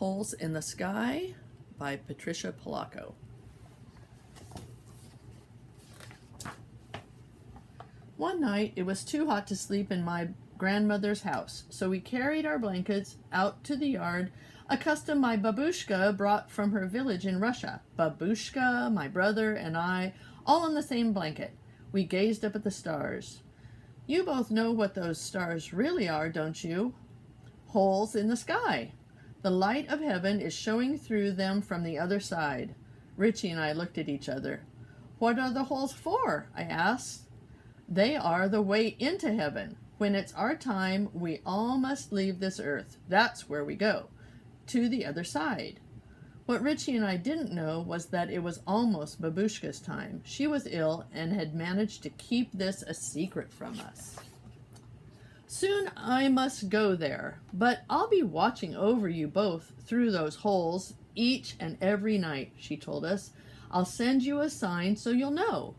Holes in the Sky by Patricia Polacco. One night it was too hot to sleep in my grandmother's house, so we carried our blankets out to the yard, a custom my babushka brought from her village in Russia. Babushka, my brother, and I, all on the same blanket. We gazed up at the stars. You both know what those stars really are, don't you? Holes in the sky. The light of heaven is showing through them from the other side. Richie and I looked at each other. What are the holes for? I asked. They are the way into heaven. When it's our time, we all must leave this earth. That's where we go, to the other side. What Richie and I didn't know was that it was almost Babushka's time. She was ill and had managed to keep this a secret from us. Soon I must go there, but I'll be watching over you both through those holes each and every night, she told us. I'll send you a sign so you'll know.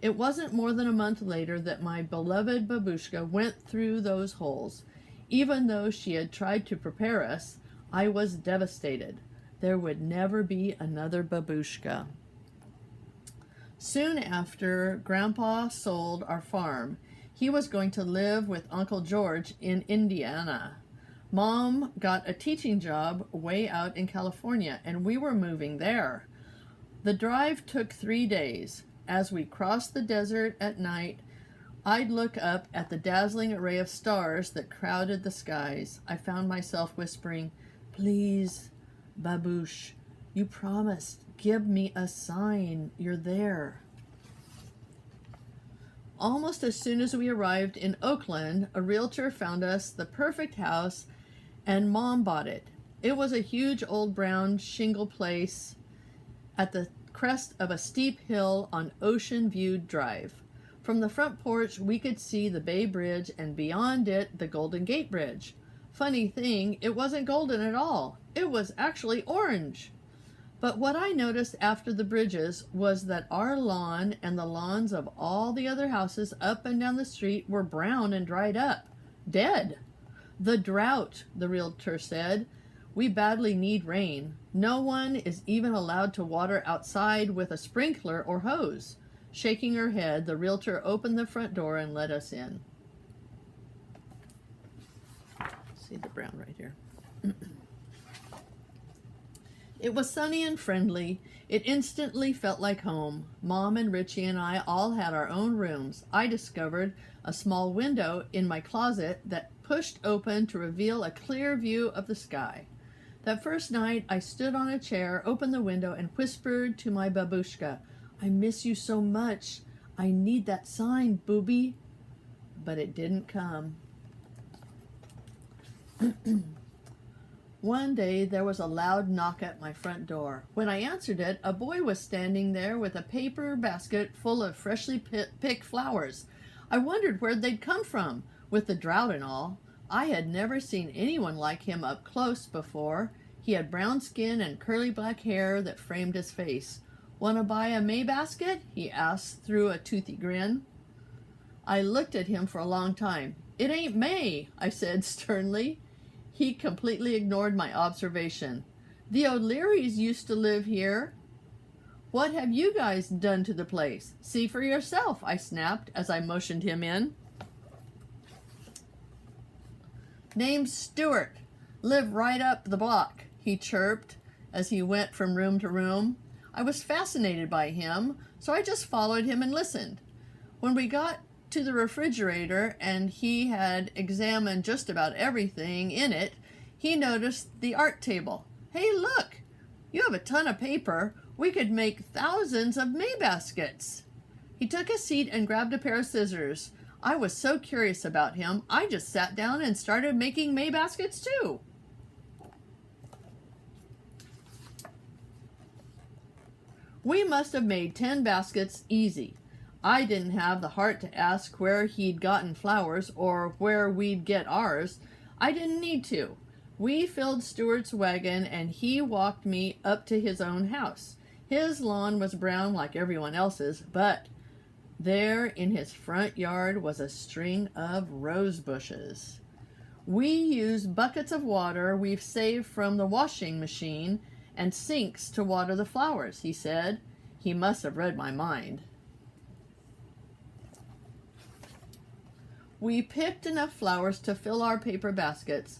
It wasn't more than a month later that my beloved Babushka went through those holes. Even though she had tried to prepare us, I was devastated. There would never be another Babushka. Soon after, Grandpa sold our farm. He was going to live with Uncle George in Indiana. Mom got a teaching job way out in California, and we were moving there. The drive took 3 days. As we crossed the desert at night, I'd look up at the dazzling array of stars that crowded the skies. I found myself whispering, "Please, Babush, you promised. Give me a sign you're there." Almost as soon as we arrived in Oakland, a realtor found us the perfect house, and Mom bought it. It was a huge old brown shingle place at the crest of a steep hill on Ocean View Drive. From the front porch, we could see the Bay Bridge, and beyond it, the Golden Gate Bridge. Funny thing, it wasn't golden at all. It was actually orange. But what I noticed after the bridges was that our lawn and the lawns of all the other houses up and down the street were brown and dried up. Dead. The drought, the realtor said. We badly need rain. No one is even allowed to water outside with a sprinkler or hose. Shaking her head, the realtor opened the front door and let us in. See the brown right here. It was sunny and friendly. It instantly felt like home. Mom and Richie and I all had our own rooms. I discovered a small window in my closet that pushed open to reveal a clear view of the sky. That first night, I stood on a chair, opened the window, and whispered to my Babushka, "I miss you so much. I need that sign, booby." But it didn't come. One day there was a loud knock at my front door. When I answered it, a boy was standing there with a paper basket full of freshly picked flowers. I wondered where they'd come from, with the drought and all. I had never seen anyone like him up close before. He had brown skin and curly black hair that framed his face. "Want to buy a May basket?" he asked through a toothy grin. I looked at him for a long time. "It ain't May," I said sternly. He completely ignored my observation. "The O'Learys used to live here. What have you guys done to the place? See for yourself," I snapped as I motioned him in. "Name's Stewart. Live right up the block," he chirped as he went from room to room. I was fascinated by him, so I just followed him and listened. When we got to the refrigerator and he had examined just about everything in it, he noticed the art table. "Hey, look! You have a ton of paper. We could make thousands of May baskets." He took a seat and grabbed a pair of scissors. I was so curious about him, I just sat down and started making May baskets too. We must have made 10 baskets easy. I didn't have the heart to ask where he'd gotten flowers or where we'd get ours. I didn't need to. We filled Stewart's wagon and he walked me up to his own house. His lawn was brown like everyone else's, but there in his front yard was a string of rose bushes. We use buckets of water we've saved from the washing machine and sinks to water the flowers, he said. He must have read my mind. We picked enough flowers to fill our paper baskets,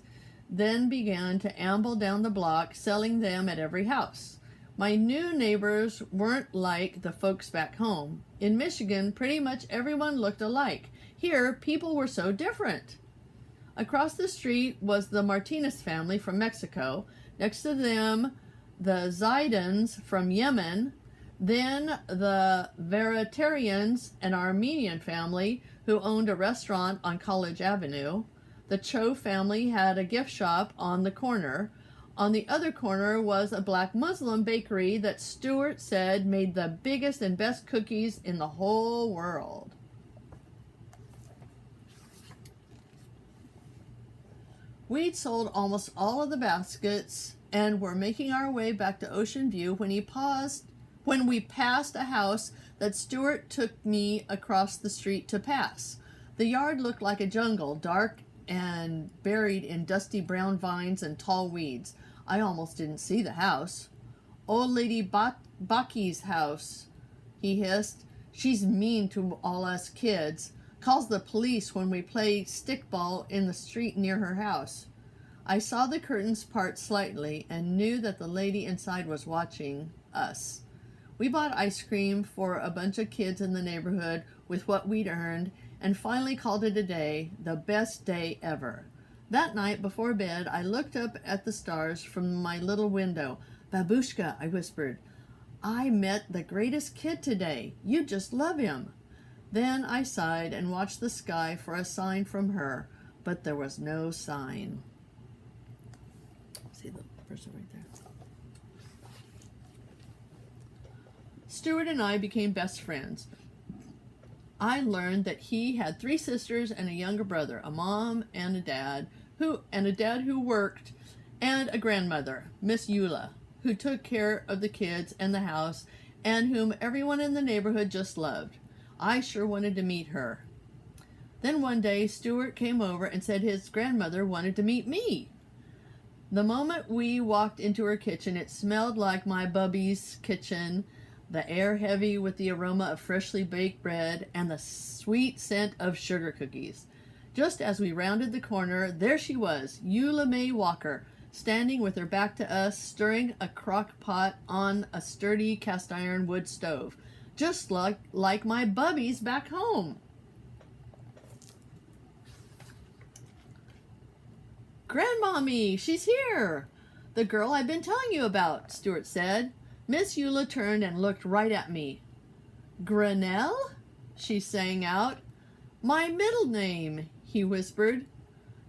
then began to amble down the block, selling them at every house. My new neighbors weren't like the folks back home. In Michigan, pretty much everyone looked alike. Here, people were so different. Across the street was the Martinez family from Mexico. Next to them, the Zaidans from Yemen. Then the Vegetarians, an Armenian family who owned a restaurant on College Avenue. The Cho family had a gift shop on the corner. On the other corner was a black Muslim bakery that Stuart said made the biggest and best cookies in the whole world. We'd sold almost all of the baskets and were making our way back to Ocean View when we passed a house that Stuart took me across the street to pass. The yard looked like a jungle, dark and buried in dusty brown vines and tall weeds. I almost didn't see the house. Old Lady Baki's house, he hissed. She's mean to all us kids. Calls the police when we play stickball in the street near her house. I saw the curtains part slightly and knew that the lady inside was watching us. We bought ice cream for a bunch of kids in the neighborhood with what we'd earned and finally called it a day, the best day ever. That night before bed, I looked up at the stars from my little window. "Babushka," I whispered, "I met the greatest kid today. You'd just love him." Then I sighed and watched the sky for a sign from her, but there was no sign. See the person right there? Stuart and I became best friends. I learned that he had 3 sisters and a younger brother, a mom and a dad who worked, and a grandmother, Miss Eula, who took care of the kids and the house, and whom everyone in the neighborhood just loved. I sure wanted to meet her. Then one day, Stuart came over and said his grandmother wanted to meet me. The moment we walked into her kitchen, it smelled like my bubby's kitchen, the air heavy with the aroma of freshly baked bread and the sweet scent of sugar cookies. Just as we rounded the corner, there she was, Eula May Walker, standing with her back to us, stirring a crock pot on a sturdy cast iron wood stove, just like my bubbies back home. "Grandmommy, she's here! The girl I've been telling you about," Stuart said. Miss Eula turned and looked right at me. "Grinnell?" she sang out. "My middle name," he whispered.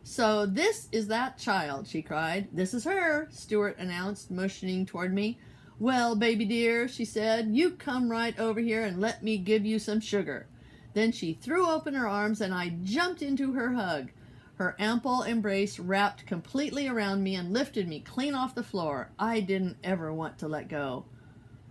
"So this is that child," she cried. "This is her," Stuart announced, motioning toward me. "Well, baby dear," she said, "you come right over here and let me give you some sugar." Then she threw open her arms and I jumped into her hug. Her ample embrace wrapped completely around me and lifted me clean off the floor. I didn't ever want to let go.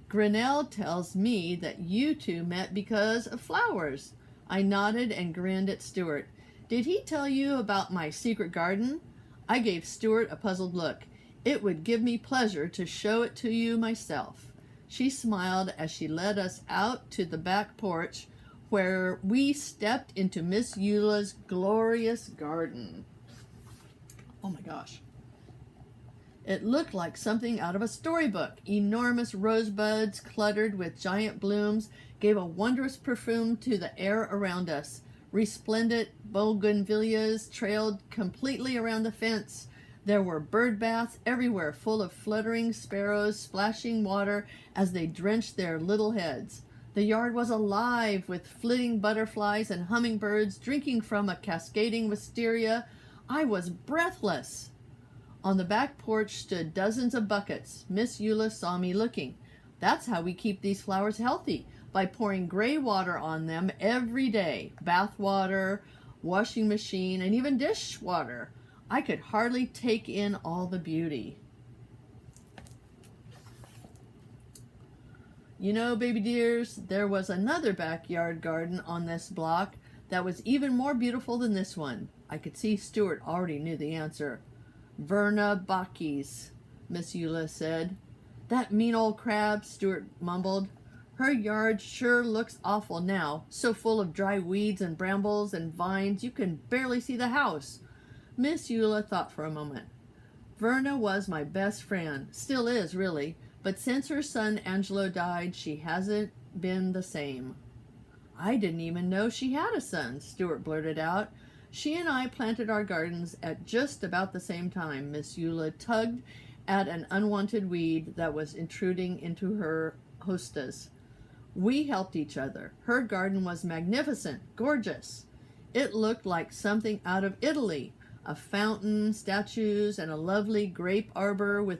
"Grinnell tells me that you two met because of flowers." I nodded and grinned at Stuart. "Did he tell you about my secret garden?" I gave Stuart a puzzled look. "It would give me pleasure to show it to you myself." She smiled as she led us out to the back porch, where we stepped into Miss Eula's glorious garden. Oh my gosh. It looked like something out of a storybook. Enormous rosebuds, cluttered with giant blooms, gave a wondrous perfume to the air around us. Resplendent bougainvilleas trailed completely around the fence. There were bird baths everywhere, full of fluttering sparrows splashing water as they drenched their little heads. The yard was alive with flitting butterflies and hummingbirds drinking from a cascading wisteria. I was breathless. On the back porch stood dozens of buckets. Miss Eula saw me looking. "That's how we keep these flowers healthy, by pouring gray water on them every day. Bath water, washing machine, and even dishwater." I could hardly take in all the beauty. You know, baby dears, there was another backyard garden on this block that was even more beautiful than this one. I could see Stuart already knew the answer. Verna Bakis, Miss Eula said. That mean old crab, Stuart mumbled. Her yard sure looks awful now, so full of dry weeds and brambles and vines you can barely see the house. Miss Eula thought for a moment. Verna was my best friend, still is really, but since her son Angelo died, she hasn't been the same. I didn't even know she had a son, Stuart blurted out. She and I planted our gardens at just about the same time. Miss Eula tugged at an unwanted weed that was intruding into her hostas. We helped each other. Her garden was magnificent, gorgeous. It looked like something out of Italy. A fountain, statues, and a lovely grape arbor with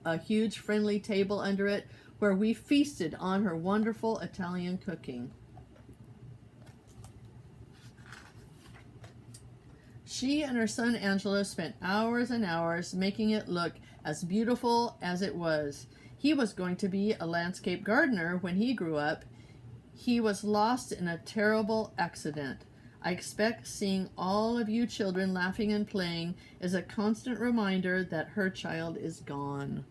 a huge friendly table under it where we feasted on her wonderful Italian cooking. She and her son Angelo spent hours and hours making it look as beautiful as it was. He was going to be a landscape gardener when he grew up. He was lost in a terrible accident. I expect seeing all of you children laughing and playing is a constant reminder that her child is gone.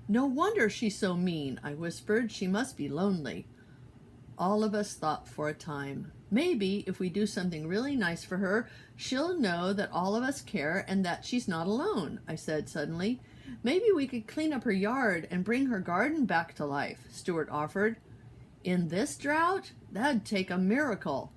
No wonder she's so mean, I whispered. She must be lonely. All of us thought for a time. Maybe if we do something really nice for her, she'll know that all of us care and that she's not alone, I said suddenly. Maybe we could clean up her yard and bring her garden back to life, Stuart offered. In this drought? That'd take a miracle.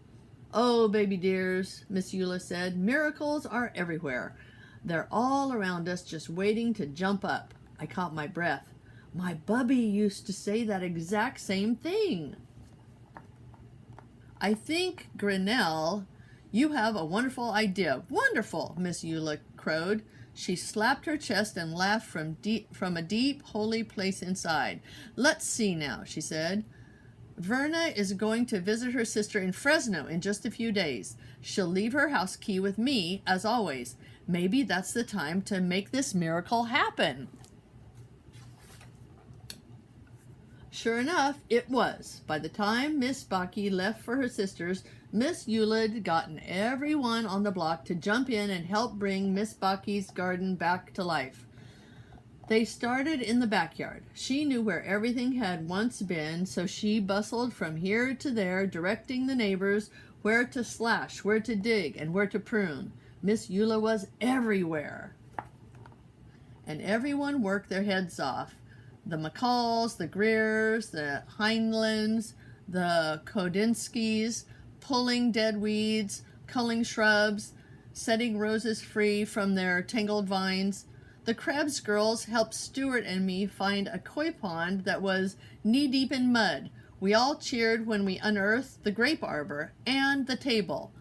Oh, baby dears, Miss Eula said, miracles are everywhere. They're all around us just waiting to jump up. I caught my breath. My bubby used to say that exact same thing. I think, Grinnell, you have a wonderful idea. Wonderful, Miss Eula crowed. She slapped her chest and laughed from a deep, holy place inside. Let's see now, she said. Verna is going to visit her sister in Fresno in just a few days. She'll leave her house key with me, as always. Maybe that's the time to make this miracle happen. Sure enough, it was. By the time Miss Baki left for her sisters, Miss Eula had gotten everyone on the block to jump in and help bring Miss Baki's garden back to life. They started in the backyard. She knew where everything had once been, so she bustled from here to there, directing the neighbors where to slash, where to dig, and where to prune. Miss Eula was everywhere. And everyone worked their heads off. The McCalls, the Greers, the Heinleins, the Kodinskis, pulling dead weeds, culling shrubs, setting roses free from their tangled vines. The Krebs girls helped Stuart and me find a koi pond that was knee-deep in mud. We all cheered when we unearthed the grape arbor and the table.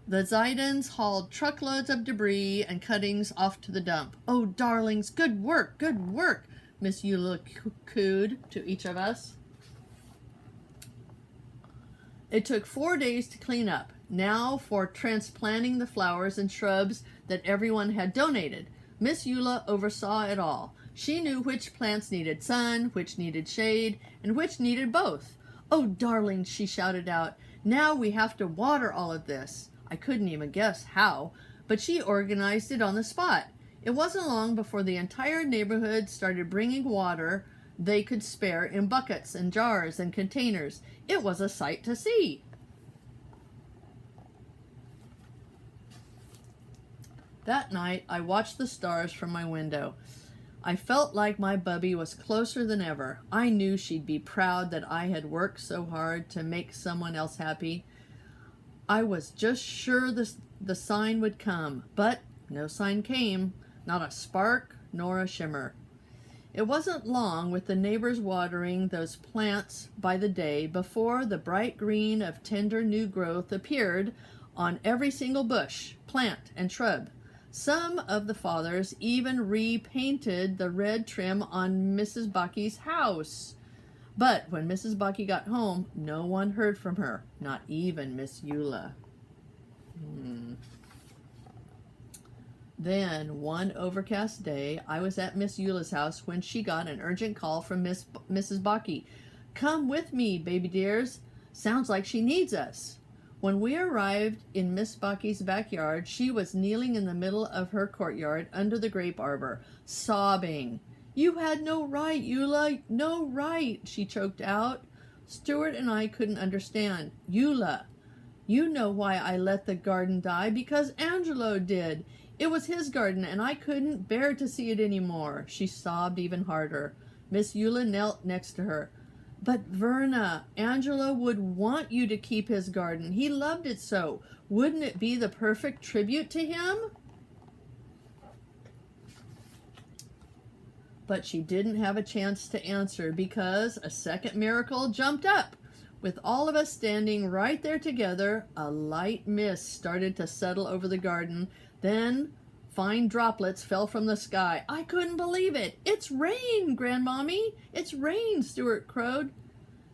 The Zidans hauled truckloads of debris and cuttings off to the dump. Oh, darlings, good work, Miss Eula cooed to each of us. It took 4 days to clean up. Now for transplanting the flowers and shrubs that everyone had donated. Miss Eula oversaw it all. She knew which plants needed sun, which needed shade, and which needed both. Oh, darling, she shouted out, now we have to water all of this. I couldn't even guess how, but she organized it on the spot. It wasn't long before the entire neighborhood started bringing water they could spare in buckets and jars and containers. It was a sight to see. That night, I watched the stars from my window. I felt like my bubby was closer than ever. I knew she'd be proud that I had worked so hard to make someone else happy. I was just sure the sign would come, but no sign came, not a spark nor a shimmer. It wasn't long with the neighbors watering those plants by the day before the bright green of tender new growth appeared on every single bush, plant, and shrub. Some of the fathers even repainted the red trim on Mrs. Baki's house. But when Mrs. Baki got home, no one heard from her, not even Miss Eula. Then, one overcast day, I was at Miss Eula's house when she got an urgent call from Mrs. Baki. Come with me, baby dears. Sounds like she needs us. When we arrived in Miss Bucky's backyard, she was kneeling in the middle of her courtyard under the grape arbor, sobbing. "You had no right, Eula, no right," she choked out. Stuart and I couldn't understand. "Eula, you know why I let the garden die, because Angelo did. It was his garden, and I couldn't bear to see it anymore." She sobbed even harder. Miss Eula knelt next to her. "But Verna, Angelo would want you to keep his garden. He loved it so. Wouldn't it be the perfect tribute to him?" But she didn't have a chance to answer because a second miracle jumped up. With all of us standing right there together, a light mist started to settle over the garden. Then fine droplets fell from the sky. "I couldn't believe it. It's rain, Grandmommy. It's rain," Stuart crowed.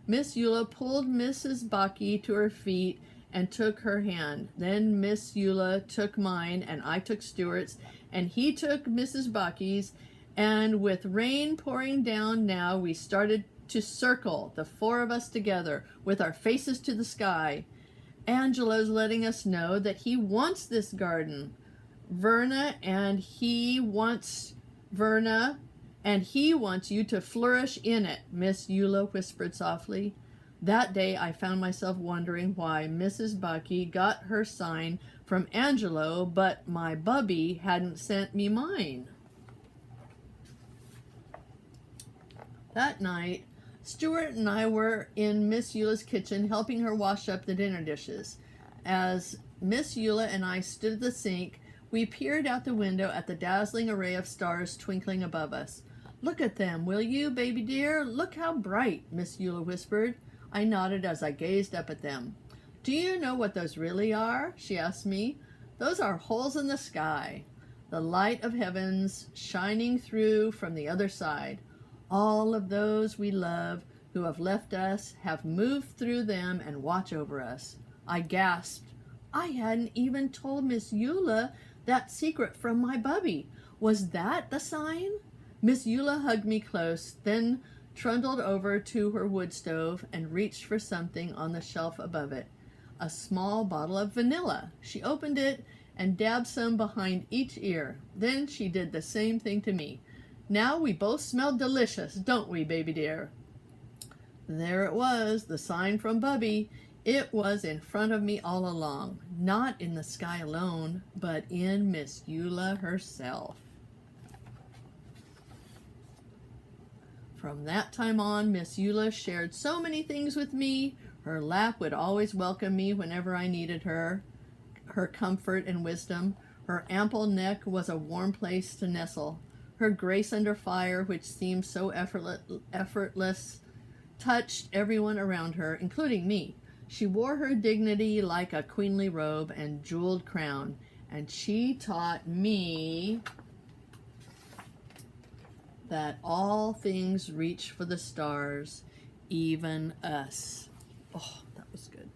Miss Eula pulled Mrs. Bucky to her feet and took her hand. Then Miss Eula took mine, and I took Stuart's, and he took Mrs. Bucky's. And with rain pouring down now, we started to circle, the four of us together, with our faces to the sky. "Angelo's letting us know that he wants this garden, Verna, and he wants you to flourish in it," Miss Eula whispered softly. That day I found myself wondering why Mrs. Bucky got her sign from Angelo, but my bubby hadn't sent me mine. That night, Stuart and I were in Miss Eula's kitchen helping her wash up the dinner dishes. As Miss Eula and I stood at the sink, we peered out the window at the dazzling array of stars twinkling above us. "Look at them, will you, baby dear? Look how bright," Miss Eula whispered. I nodded as I gazed up at them. "Do you know what those really are?" she asked me. "Those are holes in the sky, the light of heavens shining through from the other side. All of those we love who have left us have moved through them and watch over us." I gasped. I hadn't even told Miss Eula that secret from my bubby. Was that the sign? Miss Eula hugged me close, then trundled over to her wood stove and reached for something on the shelf above it. A small bottle of vanilla. She opened it and dabbed some behind each ear. Then she did the same thing to me. "Now we both smell delicious, don't we, baby dear?" There it was, the sign from Bubby. It was in front of me all along, not in the sky alone, but in Miss Eula herself. From that time on, Miss Eula shared so many things with me. Her lap would always welcome me whenever I needed her comfort and wisdom. Her ample neck was a warm place to nestle. Her grace under fire, which seemed so effortless, touched everyone around her, including me. She wore her dignity like a queenly robe and jeweled crown, and she taught me that all things reach for the stars, even us. Oh, that was good.